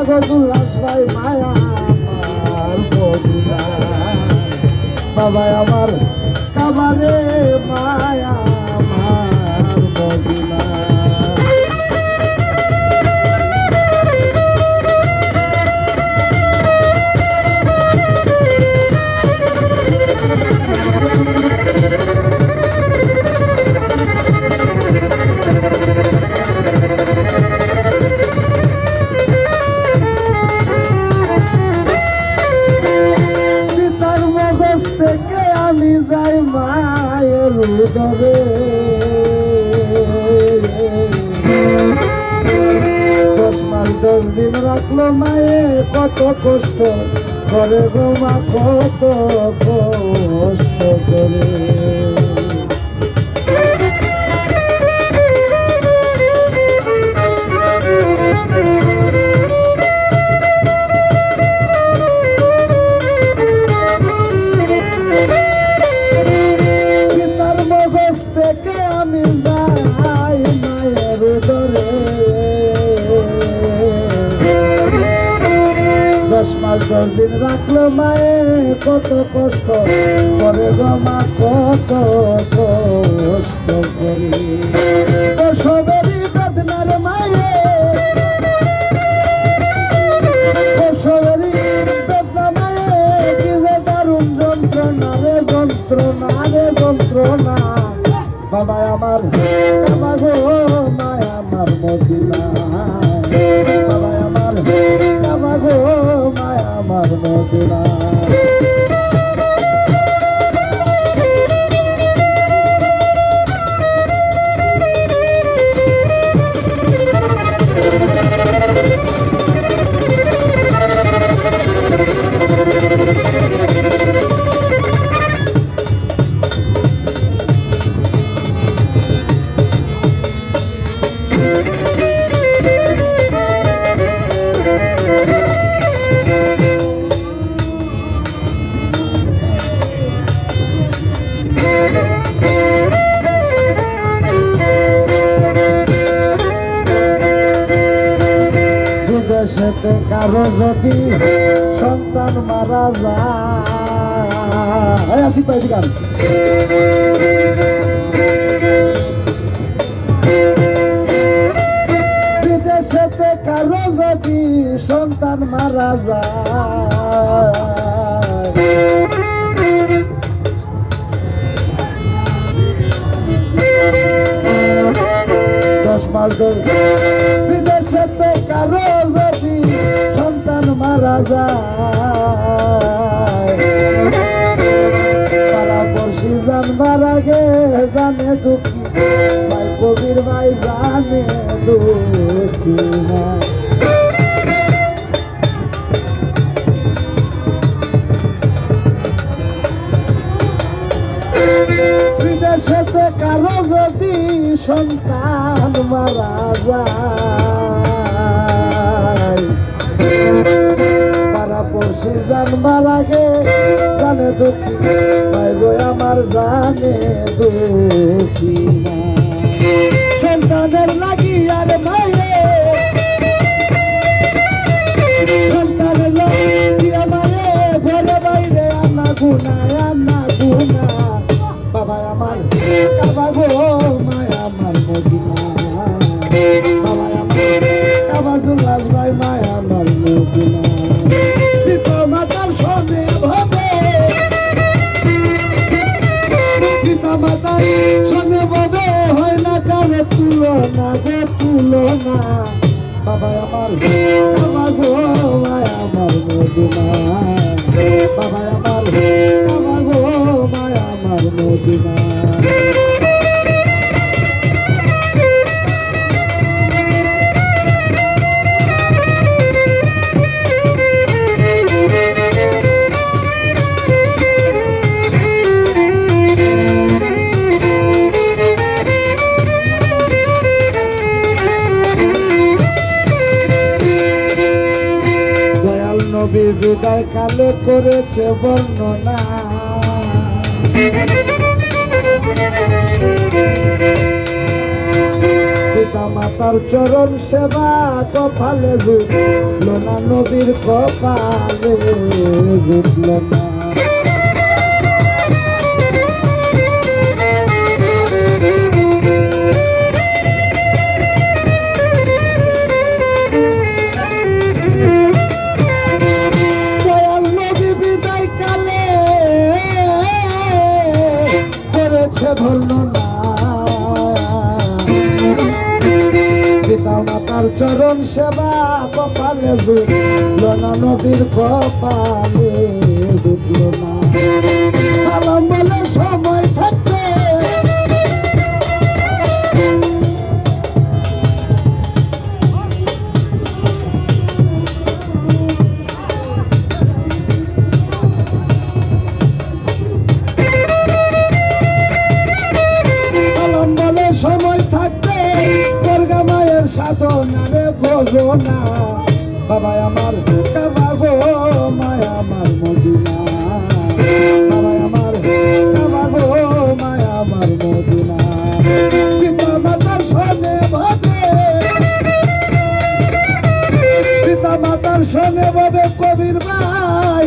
কাগজ উল্লাস ভাই মায়া আমার মদিনা বাবা আমার কাবারে মায়া আমার মদিনা থেকে আমি যাই মায়ের উদরে 10 মাস 10 দিন রাখলো মায়ে কত কষ্ট করে গো মা কত কষ্ট করে আমি যাই মায়ের উদরে 10 মাস 10 দিন রাখলো মায়ে কত কষ্ট করে গো মা কত কষ্ট করে প্রসবেরই বেদনার মায়ে প্রসবেরই বেদনা মায়ে কি যে দারুণ যন্ত্রণা রে যন্ত্রণা রে যন্ত্রণা বাবা আমার কাবা গো মায়া আমার মদিনা বাবা আমার কাবা গো মায়া আমার মদিনা বিদেশেতে কারো যদি সন্তান মারা যায় আসি পাইতি গান বিদেশেতে কারো যদি সন্তান মারা যায় বিদেশেতে কারো যদি সন্তান মারা যায় তারা পড়শি জানবার আগে জানে দুঃখী ভাই কবির ভাই জানে দুঃখী বিদেশেতে কারো যদি সন্তান মারা যায় তারা পড়শি জানবার আগে জানে দুঃখী ভাই গো আমার জানে দুঃখী সন্তানের লাগি আর মায়ে সন্তানের লাগি আমারে ঘরে বাইরে আনা গুনা বাবা আমার কাবা গো মায়া আমার মদিনা বাবা আমার কাবা জুল্লাস ভাই মায়া আমার মদিনা পিতা মাতার সনে ভাবে পিতা মাতার সনে ভাবে হয় না কারো তুলনা গো তুলনা বাবা আমার কাবা গো মায়া আমার মদিনা বাবা আমার কাবা গো মায়া আমার মদিনা নবী বিদায় কালে করেছে বর্ণনা পিতা মাতার চরণ সেবা কপালে জুটলো না নবীর কপালে জুটল না। দয়াল নবী বিদায় কালে করেছে ধন্য না, পিতা মাতার চরণ সেবা কপালে জুটল না, নবীর কপালে জুটল না। সালাম বলে সময় থাকতে সময় থাকতে দুর্গা মায়ের সাধনারে বোঝো না, বাবা আমার কাবা গো মায়া আমার মদিনা, বাবা আমার কাবা গো মায়া আমার মদিনা। পিতা মাতার শোনে ভাবে, পিতা মাতার শোনে ভাবে কবির ভাই